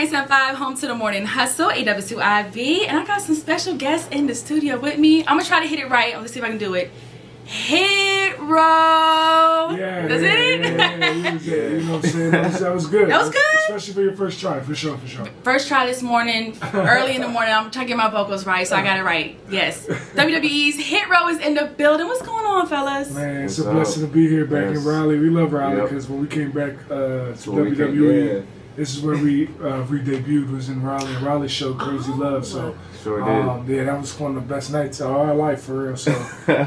97.5, home to the morning hustle, ayeeedubb, and I got some special guests in the studio with me. I'm gonna try to hit it right. Let's see if I can do it. HitRow. Yeah, That's it. You know what I'm saying? That was good. That was good. Especially for your first try, for sure. First try this morning, early in the morning. I'm trying to get my vocals right, so I got it right. Yes. WWE's HitRow is in the building. What's going on, fellas? Man, it's a blessing to be here back in Raleigh. We love Raleigh because when we came back to WWE, this is where we re-debuted, was in Raleigh. And Raleigh showed Crazy Love, so yeah, that was one of the best nights of our life, for real. So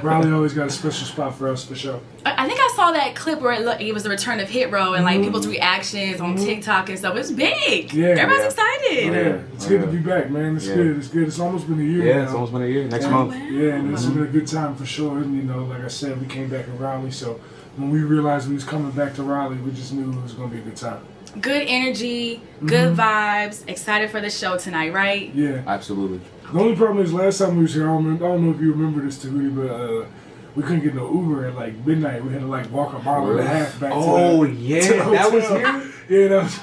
Raleigh always got a special spot for us, for sure. I think I saw that clip where it was the return of HitRow and like people's reactions on TikTok and stuff. It's big. Yeah, everybody's excited. Yeah, it's good to be back, man. It's good. It's good. It's almost been a year. Yeah, it's almost been a year. Next month. Wow. Yeah, and it's been a good time for sure. And, you know, like I said, we came back in Raleigh, so when we realized we was coming back to Raleigh, we just knew it was going to be a good time. Good energy, good vibes. Excited for the show tonight, right? Yeah, absolutely. The only problem is last time we was here, I don't know if you remember this, Tahuti, but we couldn't get no Uber at like midnight. We had to like walk a mile and a half back to the hotel. That was here? Yeah, that was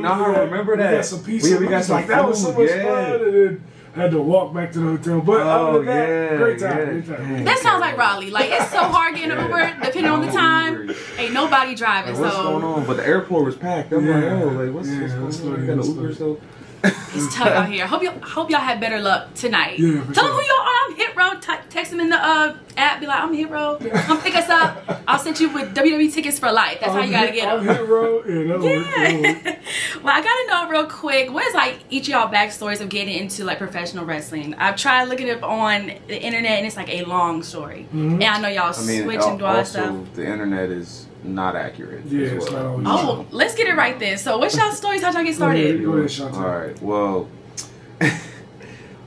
I remember that. We got some pizza. We got some like, that was so much fun. And then had to walk back to the hotel. But other than that, great time. That sounds like Raleigh. Like, it's so hard getting an Uber, depending on the time. Ain't nobody driving, what's going on? But the airport was packed. I'm like, what's going on? Got no Uber, so. It's tough out here. Hope y'all have better luck tonight. Yeah, Tell them who y'all are. I'm HitRow. Text them in the app. Be like, I'm HitRow. Come pick us up. I'll send you with WWE tickets for life. That's how you gotta get them. I'm HitRow. Yeah, that'll work. Well, I gotta know real quick, what is like each of y'all backstories of getting into like professional wrestling? I've tried looking it up on the internet, and it's like a long story. And I know y'all switch and do all that stuff. The internet is not accurate. Yeah, it's not always. Oh, let's get it right then. So, what's y'all stories? How'd y'all get started? Go ahead, Chantal. All right. Well,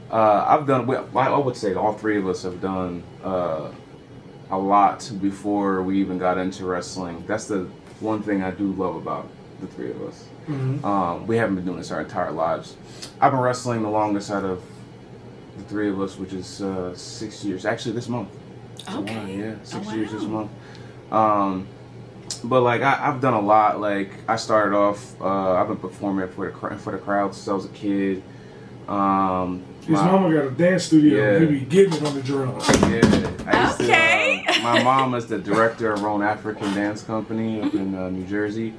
I've done. I would say all three of us have done a lot before we even got into wrestling. That's the one thing I do love about the three of us. We haven't been doing this our entire lives. I've been wrestling the longest out of the three of us, which is 6 years. Actually, this month. Okay. 6 years this month. But like I've done a lot. Like I started off, I've been performing for the crowd since I was a kid. His mama got a dance studio. He be getting it on the drums. My mom is the director of Roan African Dance Company up in New Jersey,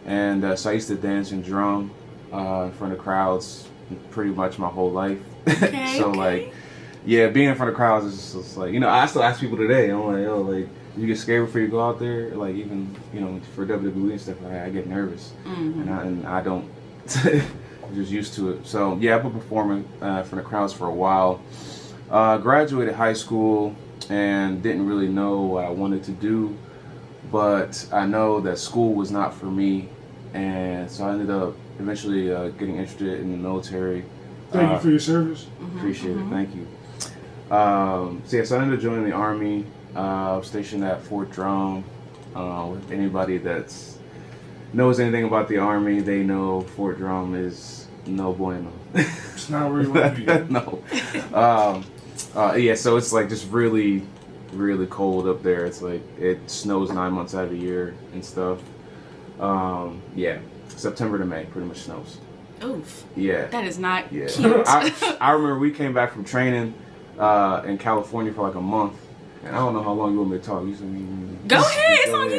and so I used to dance and drum in front of crowds pretty much my whole life. Like, being in front of crowds is just like, I still ask people today. I'm like, like. You get scared before you go out there, like even for WWE and stuff. I get nervous, and I don't. I'm just used to it. So I've been performing for the crowds for a while. Graduated high school and didn't really know what I wanted to do, but I know that school was not for me, and so I ended up eventually getting interested in the military. Thank you for your service. Appreciate it. Thank you. So I ended up joining the Army. Stationed at Fort Drum. With anybody that knows anything about the Army, they know Fort Drum is no bueno. It's not where you want to be. No. So it's like just really, really cold up there. It's like it snows 9 months out of the year and stuff. September to May pretty much snows. Oof. Yeah. That is not cute. I remember we came back from training in California for like a month. And I don't know how long you want me to talk. Go ahead, it's on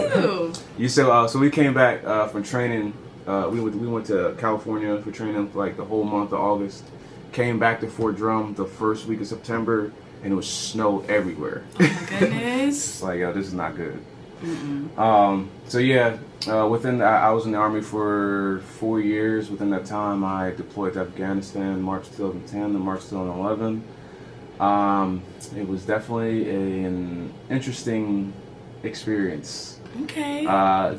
you. So we came back from training. We went to California for training for like the whole month of August. Came back to Fort Drum the first week of September, and it was snow everywhere. Oh my goodness! It's like, this is not good. I was in the Army for 4 years. Within that time, I deployed to Afghanistan, March 2010 to March 2011. It was definitely an interesting experience. Okay.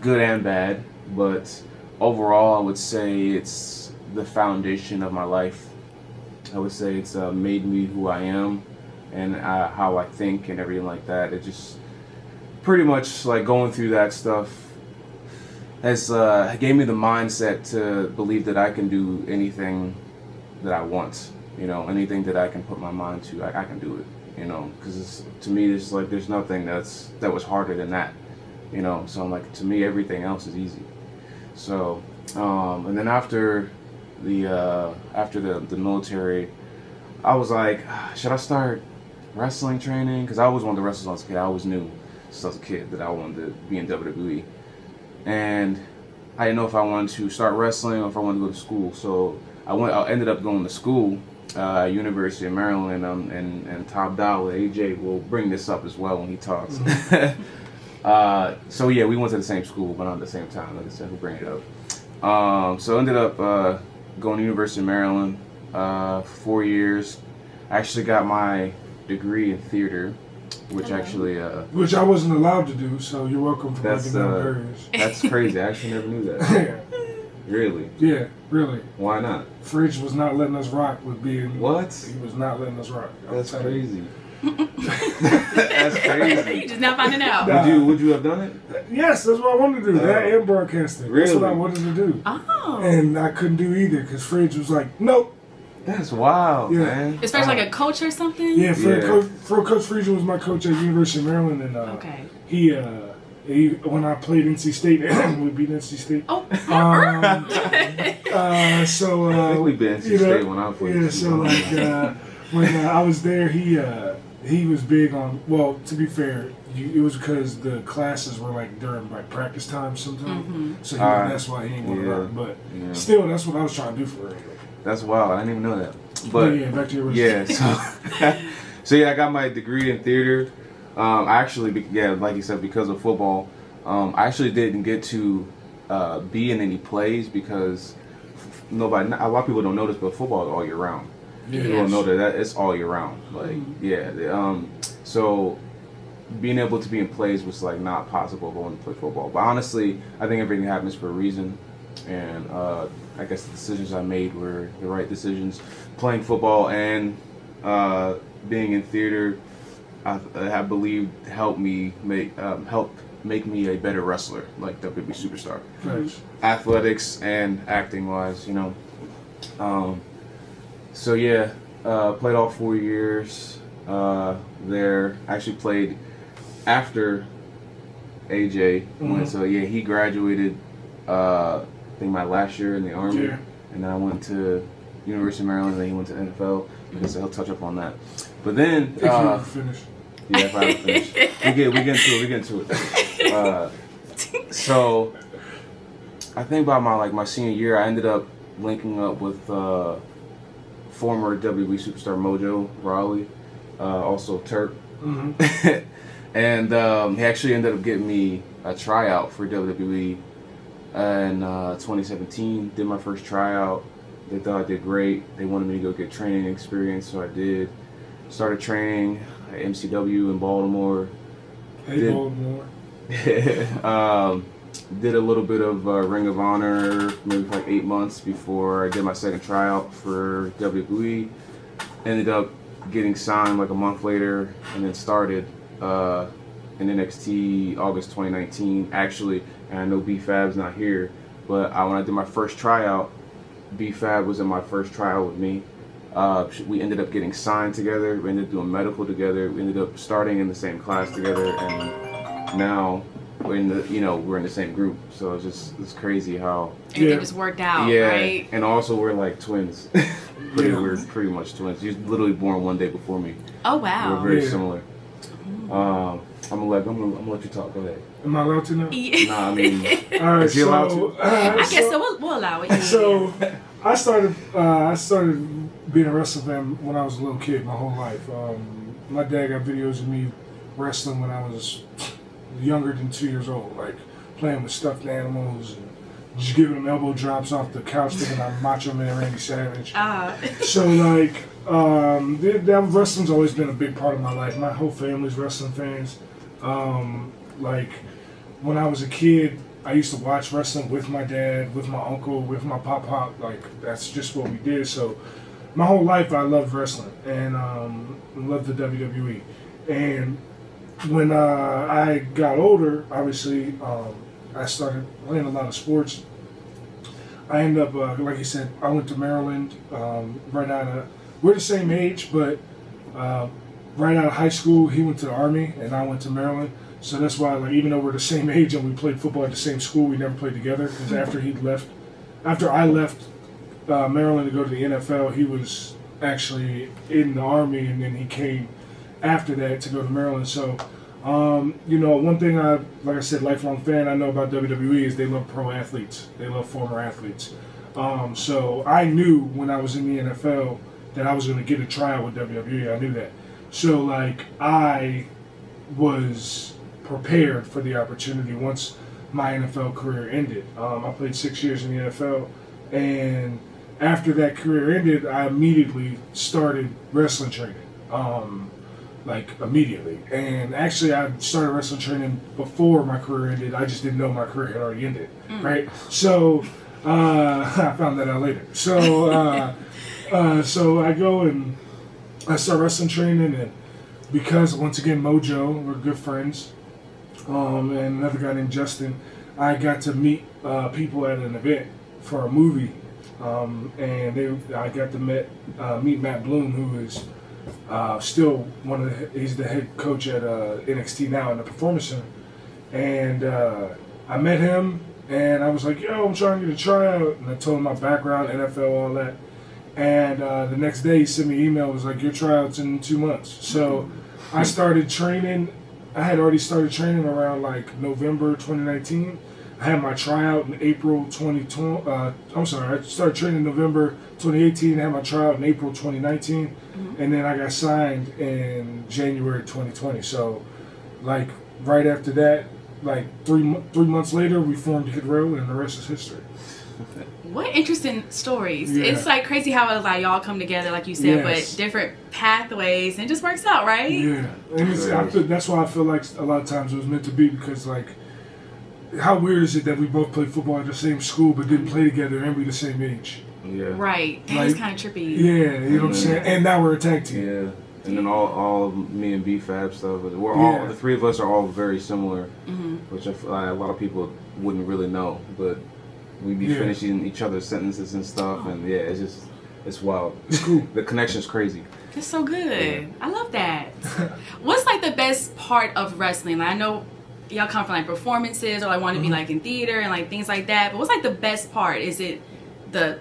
Good and bad, but overall I would say it's the foundation of my life. I would say it's made me who I am and how I think and everything like that. It just pretty much like going through that stuff has gave me the mindset to believe that I can do anything that I want. Anything that I can put my mind to, I can do it. Because to me, it's like there's nothing that was harder than that. So I'm like, to me, everything else is easy. So And then after the military, I was like, should I start wrestling training? Because I always wanted to wrestle as a kid. I always knew since I was a kid that I wanted to be in WWE. And I didn't know if I wanted to start wrestling or if I wanted to go to school. So I ended up going to school at University of Maryland, and Top Dollar, AJ, will bring this up as well when he talks. So yeah, we went to the same school, but not at the same time. Like I said, we'll bring it up. So I ended up going to University of Maryland for 4 years. I actually got my degree in theater, which actually... which I wasn't allowed to do, so you're welcome for breaking down barriers. That's crazy. I actually never knew that. Really? Yeah, really. Why not? Fridge was not letting us rock with being... What? He was not letting us rock. That's crazy. That's crazy. You just not finding out. Would you have done it? Yes, that's what I wanted to do. That and broadcasting. Really? That's what I wanted to do. Oh. And I couldn't do either because Fridge was like, nope. That's wild, man. Is Fridge like a coach or something? Yeah, Coach Fridge was my coach at University of Maryland, and he when I played NC State, we beat NC State. Oh. So I think we beat NC State when I played. Yeah, so like when I was there, he was big on. Well, to be fair, it was because the classes were like during like practice time sometimes. Mm-hmm. So that's why he didn't want to run. But still, that's what I was trying to do for him. That's wild. I didn't even know that. But yeah, back to your so yeah, I got my degree in theater. I actually, like you said, because of football, I actually didn't get to be in any plays because a lot of people don't know this, but football is all year round. Yeah. People don't know that it's all year round. Like, so being able to be in plays was like not possible if I wanted to play football. But honestly, I think everything happens for a reason, and I guess the decisions I made were the right decisions. Playing football and being in theater, I believe helped make me a better wrestler, like WWE superstar. Nice. Athletics and acting wise, you know. So yeah, played all 4 years there. Actually played after AJ went. So yeah, he graduated. I think my last year in the Army, and then I went to University of Maryland, and then he went to NFL. Because he'll touch up on that. But then, if you finish. Yeah, if I finish, we get into it. So I think by my senior year, I ended up linking up with former WWE superstar Mojo Rawley, also Turk, and he actually ended up getting me a tryout for WWE in 2017. Did my first tryout. They thought I did great. They wanted me to go get training experience, so I did. Started training at MCW in Baltimore. Baltimore. Did a little bit of Ring of Honor, maybe for like 8 months before I did my second tryout for WWE. Ended up getting signed like a month later, and then started in NXT August 2019. Actually, and I know B-Fab's not here, but when I did my first tryout, B-Fab was in my first trial with me. We ended up getting signed together. We ended up doing medical together. We ended up starting in the same class together, and now we're in the same group. So it's crazy how everything just worked out. Right? And also we're like twins. We're pretty much twins. He was literally born one day before me. Oh wow. We're very similar. I'm gonna let you talk. Go ahead. Am I allowed to now? Nah, I mean, all right, is he allowed to? I guess so. We'll allow it. So I started being a wrestling fan when I was a little kid. My whole life. My dad got videos of me wrestling when I was younger than 2 years old, like playing with stuffed animals and just giving them elbow drops off the couch, thinking I'm Macho Man Randy Savage. So like, that wrestling's always been a big part of my life. My whole family's wrestling fans. Like when I was a kid, I used to watch wrestling with my dad, with my uncle, with my pop. Like that's just what we did. So my whole life I loved wrestling and loved the WWE. And when I got older, obviously I started playing a lot of sports. I ended up, like you said, I went to Maryland right out of, we're the same age, but right out of high school, he went to the Army and I went to Maryland. So that's why, like, even though we're the same age and we played football at the same school, we never played together because after he left after I left Maryland to go to the NFL, he was actually in the Army, and then he came after that to go to Maryland. So, you know, one thing like I said, lifelong fan, I know about WWE is they love pro athletes. They love former athletes. So I knew when I was in the NFL that I was going to get a tryout with WWE. I knew that. So, like, I was prepared for the opportunity once my NFL career ended. I played 6 years in the NFL, and after that career ended, I immediately started wrestling training. Like, immediately. And actually, I started wrestling training before my career ended. I just didn't know my career had already ended, right? So, I found that out later. So, so I go and I start wrestling training, and because, once again, Mojo, we're good friends, and another guy named Justin, I got to meet people at an event for a movie, and I got to meet Matt Bloom, who is still he's the head coach at NXT now in the Performance Center, and I met him, and I was like, yo, I'm trying to get a tryout, and I told him my background, NFL, all that, and the next day he sent me an email, was like, your tryout's in 2 months. So I started training. I had already started training around like November 2019. I had my tryout in April 2020. I started training in November 2018. I had my tryout in April 2019, and then I got signed in January 2020. So, like, right after that, like three months later, we formed HitRow, and the rest is history. What interesting stories. Yeah. It's like crazy how it's like y'all come together, like you said, but different pathways, and it just works out, right? Yeah, and that's why I feel like a lot of times it was meant to be, because, like, how weird is it that we both played football at the same school but didn't play together and we the same age? Yeah. Right. That is kind of trippy. Yeah, you know what I'm saying? And now we're a tag team. Yeah. And then all of me and B-Fab stuff. We're all, the three of us are all very similar, which a lot of people wouldn't really know. But we be finishing each other's sentences and stuff, and it's wild. It's cool. The connection's crazy. That's so good. I love that. What's like the best part of wrestling? I know y'all come from like performances, or like want to be like in theater and like things like that. But what's like the best part? Is it the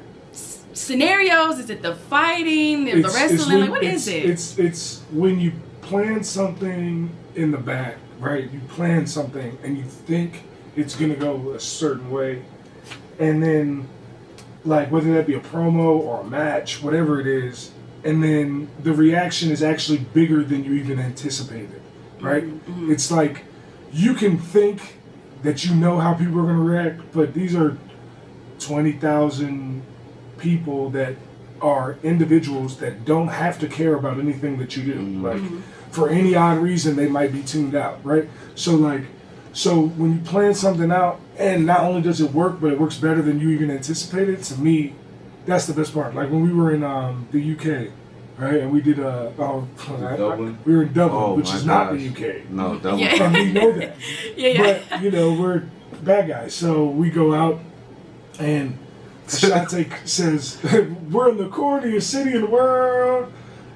scenarios? Is it the fighting? The wrestling? Like, what is it? It's when you plan something in the back, right? You plan something and you think it's gonna go a certain way, and then, like, whether that be a promo or a match, whatever it is, and then the reaction is actually bigger than you even anticipated, right? It's like, you can think that you know how people are going to react, but these are 20,000 people that are individuals that don't have to care about anything that you do. Like, for any odd reason, they might be tuned out, right? So when you plan something out, and not only does it work, but it works better than you even anticipated, to me, that's the best part. Like, when we were in the UK, right, and we did we were in Dublin, which is not the UK. No, Dublin. Yeah. And we know that. Yeah. But, we're bad guys. So we go out, and Ashante says, we're in the corniest city in the world,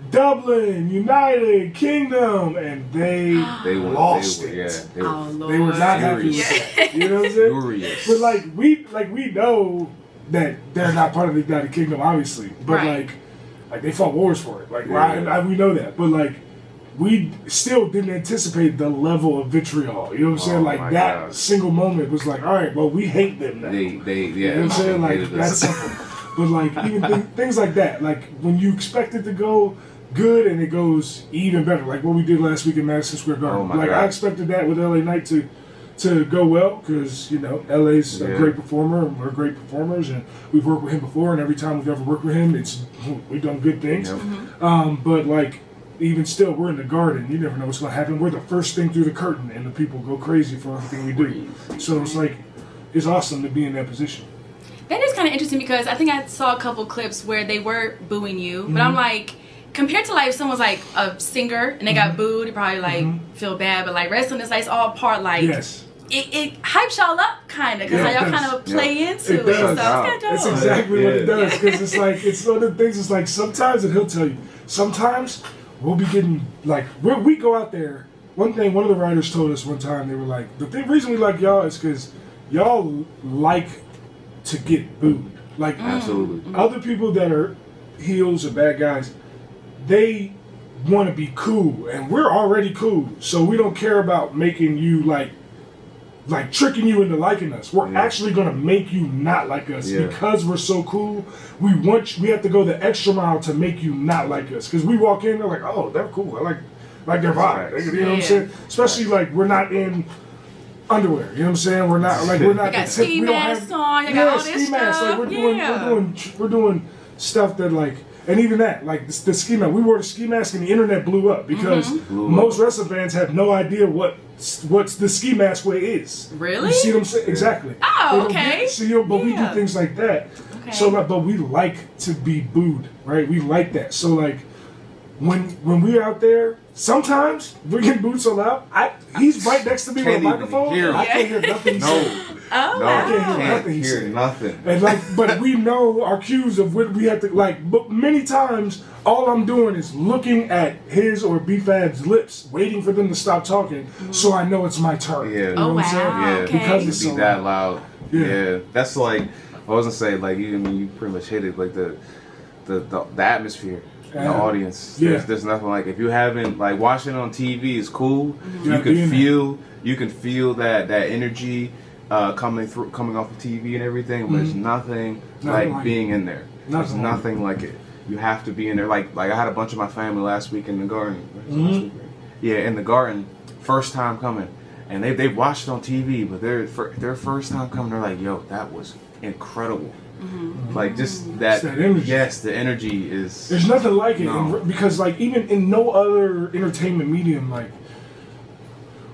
Dublin, United Kingdom, and they lost it. Yeah, they were not happy with that. You know what I'm saying? Furious. But we know that they're not part of the United Kingdom, obviously. But like they fought wars for it. Like, we know that. But like, we still didn't anticipate the level of vitriol. You know what I'm saying? Like, that single moment was like, all right, well, we hate them now. You know what I'm saying? Like, that's simple. But like, even things like that, like when you expect it to go good and it goes even better, like what we did last week in Madison Square Garden. I expected that with LA Knight to go well, because LA's a great performer, and we're great performers, and we've worked with him before, and every time we've ever worked with him, we've done good things. But like, even still, we're in the Garden. You never know what's going to happen. We're the first thing through the curtain, and the people go crazy for everything we do. So it's like, it's awesome to be in that position. That is kind of interesting, because I think I saw a couple clips where they were booing you, but I'm like, compared to like if someone's like a singer and they got booed, you probably like feel bad. But like wrestling is like it's all part like it hypes y'all up kind of, because like y'all kind of play into it. So it's kind of dope. That's exactly what it does, because it's like, it's one of the things. It's like sometimes, and he'll tell you, sometimes we'll be getting like, we go out there. One of the writers told us one time, they were like, the reason we like y'all is because y'all like to get booed. Like, absolutely. Other people that are heels or bad guys, they want to be cool, and we're already cool, so we don't care about making you like tricking you into liking us. We're actually gonna make you not like us because we're so cool. We have to go the extra mile to make you not like us, because we walk in, they're like, oh, they're cool. I like their vibe. You know what I'm saying? Especially like we're not in underwear. You know what I'm saying? We're not you got ski masks on. You got all this stuff. Like we're doing stuff that like. And even that, like the ski mask, we wore the ski mask and the internet blew up because most wrestling fans have no idea what the ski mask way is. Really? You see what I'm saying? Exactly. Oh, okay. But we do things like that. Okay. So, like, but we like to be booed, right? We like that. So, like, when we're out there, sometimes we're getting booed so loud. He's right next to me with a microphone. I can't hear nothing he says. Oh, no, wow. I can't hear nothing. And like, but we know our cues of what we have to like. But many times, all I'm doing is looking at his or B-Fab's lips, waiting for them to stop talking, so I know it's my turn. Yeah. You know what I'm saying? Yeah. Okay. Because it's so that loud. Yeah. That's like, I wasn't saying like you pretty much hit it, like the atmosphere. The audience. There's nothing like, if you haven't like watching it on TV is cool. You can feel that energy coming off the TV and everything. But there's nothing like being in there. There's nothing like it. You have to be in there. Like I had a bunch of my family last week in the garden. Yeah, in the garden, first time coming, and they watched it on TV, but their first time coming, they're like, yo, that was incredible. Like just that energy. Yes, the energy is. There's nothing like it because like even in no other entertainment medium, like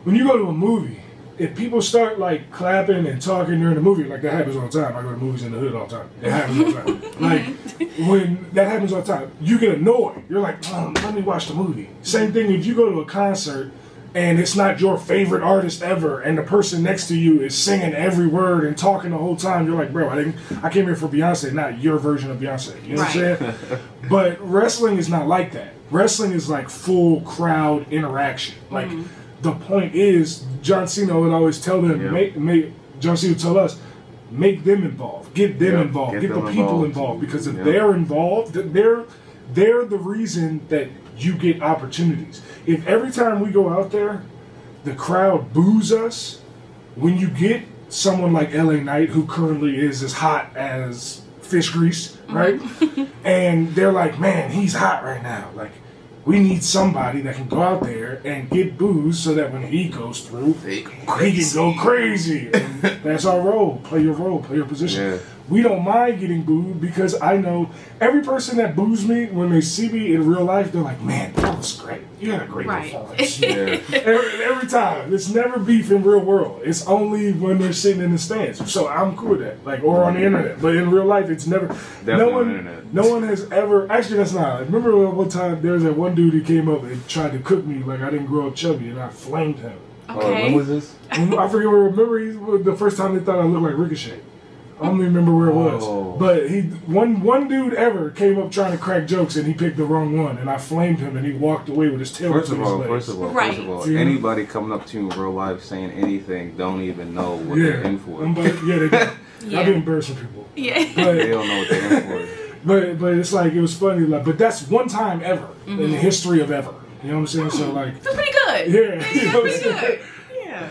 when you go to a movie, if people start like clapping and talking during the movie, like that happens all the time. I go to movies in the hood all the time. It happens all the time. Like when that happens all the time, you get annoyed. You're like, let me watch the movie. Same thing if you go to a concert and it's not your favorite artist ever, and the person next to you is singing every word and talking the whole time. You're like, bro, I came here for Beyonce, not your version of Beyonce. You know what I'm saying? But wrestling is not like that. Wrestling is like full crowd interaction. Like the point is, John Cena would always tell them, John Cena would tell us, make them involved, get them involved, get the people involved, because if they're involved, they're the reason that you get opportunities. If every time we go out there, the crowd boos us, when you get someone like LA Knight, who currently is as hot as fish grease, right? And they're like, man, he's hot right now. Like, we need somebody that can go out there and get booze so that when he goes through, he can go crazy. And that's our role. Play your position. Yeah. We don't mind getting booed because I know every person that boos me, when they see me in real life, they're like, man, that was great. You had a great performance. Every time. It's never beef in real world. It's only when they're sitting in the stands. So I'm cool with that. Like, or on the internet. But in real life, it's never. No one has ever. Actually, that's not. I remember one time there was that one dude who came up and tried to cook me like I didn't grow up chubby, and I flamed him. Okay. When was this? I forget. Remember the first time they thought I looked like Ricochet. I don't even remember where it was, but one dude ever came up trying to crack jokes and he picked the wrong one, and I flamed him and he walked away with his tail between his legs. First of all, anybody coming up to you in real life saying anything don't even know what they're in for. They do. I've been embarrassing people. But they don't know what they're in for. But it's like, it was funny. Like, but that's one time ever in the history of ever. You know what I'm saying? So like, that's pretty good. Yeah, pretty good. Yeah.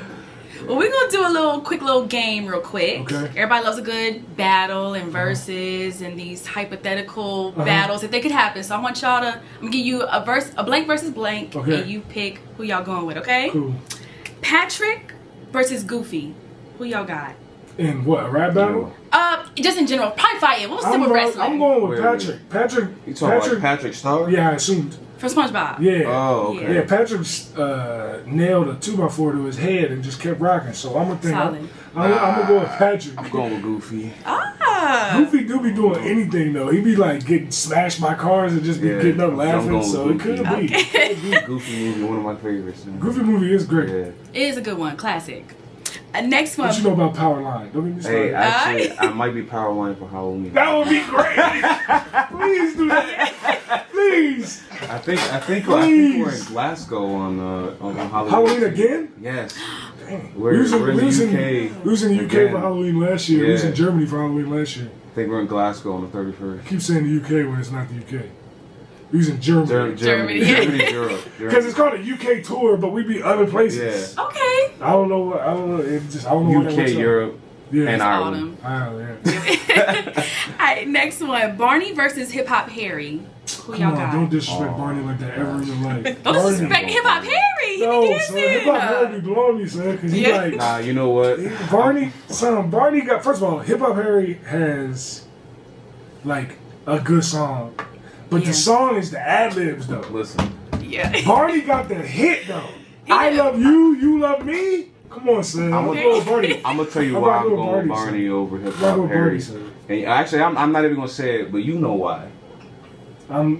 Well, we're going to do a quick little game real quick. Okay. Everybody loves a good battle and verses and these hypothetical battles if they could happen. So I want y'all to, I'm going to give you a blank versus blank, and you pick who y'all going with, okay? Cool. Patrick versus Goofy. Who y'all got? In what, a rap battle? Just in general. Probably fight. We'll stick with wrestling. I'm going with Patrick. Patrick. You talking like Patrick Star? Yeah, I assumed. From SpongeBob. Yeah. Oh, okay. Yeah, Patrick nailed a 2x4 to his head and just kept rocking. So I'm gonna I'm gonna go with Patrick. I'm going with Goofy. Goofy do be doing anything though. He be like getting smashed by cars and just be getting up laughing. So it could be. Goofy movie, one of my favorites. Goofy movie is great. It is a good one, classic. Next one. What you know about Powerline? Don't get me started. Hey, actually, I might be Powerline for Halloween. That would be great. Please do that. Please. I think we're in Glasgow on Halloween. Halloween again? Yes. Dang. We're in the UK. We was in the UK for Halloween last year. We was in Germany for Halloween last year. I think we're in Glasgow on the 31st. I keep saying the UK when it's not the UK. We was in Germany. Germany, Europe. Because it's called a UK tour, but we be other places. Yeah. Okay. I don't know. I don't know. UK, Europe, and Ireland. Yeah. Alright, next one. Barney versus Hip Hop Harry. Who y'all got? Don't disrespect Barney like that ever in your life. Don't disrespect Hip Hop Harry. No, son. Hip Hop Harry be blowing me, son. Because he like... Nah, you know what? Barney got... First of all, Hip Hop Harry has, like, a good song. But the song is the ad-libs, though. Listen. Yeah. Barney got the hit, though. I love you, you love me. Come on, son. I'm gonna tell you why I'm going with Barney over Hip Hop Harry. And actually, I'm not even gonna say it, but you know why.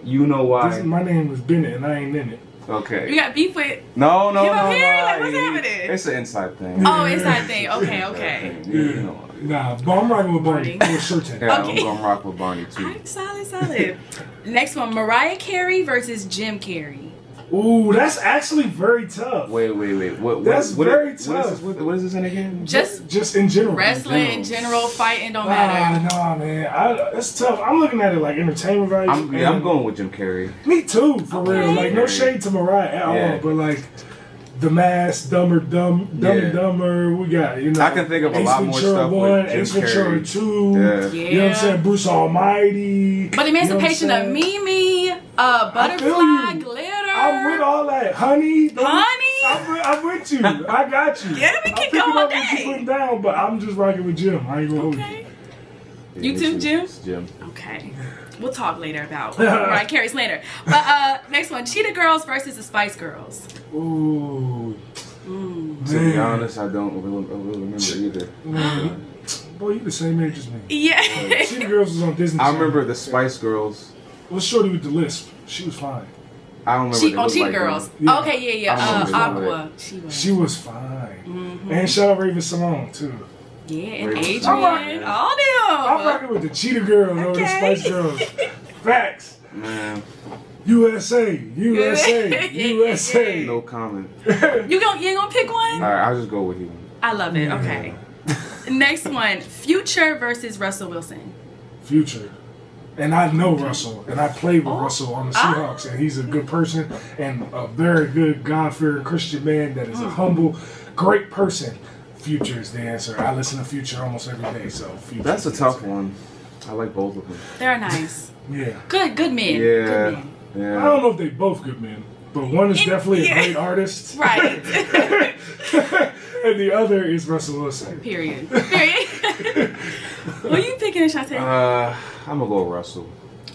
You know why. My name was Bennett, and I ain't in it. Okay. You got beef with No. Harry? Like, what's happening? It's an inside thing. Oh, inside thing. Okay. You know. Nah, but I'm rocking with Barney. For certain. Yeah, I'm gonna rock with Barney too. Alright, solid. Next one, Mariah Carey versus Jim Carrey. Ooh, that's actually very tough. Wait. That's very tough. What is this in again? Just in general. Wrestling in general, fighting don't matter. Nah, man. It's tough. I'm looking at it like entertainment value. I'm going with Jim Carrey. Me too, for real. Like, no shade to Mariah at all, but like, The Mask, Dumb and Dumber. We got, you know. I can think of a lot more stuff with Jim Ace Ventura 2. Yeah. You know what I'm saying? Bruce Almighty. But Emancipation of Mimi, Butterfly, Glitter. I'm with all that. Honey. I'm with you. I got you. Yeah, we can go all day. What you putting down, but I'm just rocking with Jim. I ain't gonna hold you. You too, Jim? Jim. Okay. We'll talk later about Mariah Carey's later. But next one, Cheetah Girls versus the Spice Girls. Ooh. To be honest, I don't really remember either. Boy, you the same age as me. Yeah. Cheetah Girls was on Disney Channel. I remember the Spice Girls. What's shorty with the lisp? She was fine. I don't remember. Cheetah Girls. Yeah. Okay, yeah. Aqua. She was fine. And shout out Raven Simone too. Yeah, and Adrian. All them. I'm rocking with the Cheetah Girls over the Spice Girls. Facts. Man. USA. No comment. You ain't gonna pick one? Alright, I'll just go with you. I love it. Okay. Next one, Future versus Russell Wilson. Future. And I know Russell, and I played with Russell on the Seahawks, and he's a good person and a very good God-fearing Christian man that is a humble, great person. Future is the answer. I listen to Future almost every day, so Future. That's a tough one. I like both of them. They're nice. Yeah. Good men. Yeah. Good men. I don't know if they both good men, but one is definitely a great artist. Right. And the other is Russell Wilson. Period. What are you picking, Shantae? I'm gonna go with Russell.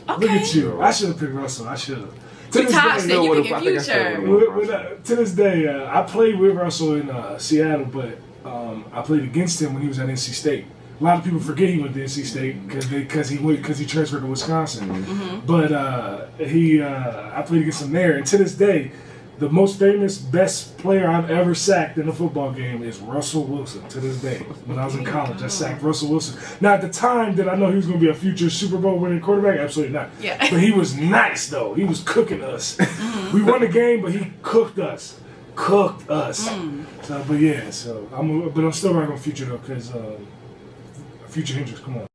Okay. Look at you. I should have picked Russell. I should have. You toxic. You picking Future. To this day, I played with Russell in Seattle, but I played against him when he was at NC State. A lot of people forget he went to NC State because he transferred to Wisconsin. Mm-hmm. But I played against him there, and to this day, the most famous, best player I've ever sacked in a football game is Russell Wilson. To this day, when I was in college, I sacked Russell Wilson. Now, at the time, did I know he was going to be a future Super Bowl winning quarterback? Absolutely not. Yeah. But he was nice, though. He was cooking us. We won the game, but he cooked us. So, but yeah, I'm still rocking Future though, because Future Hendrix. Come on.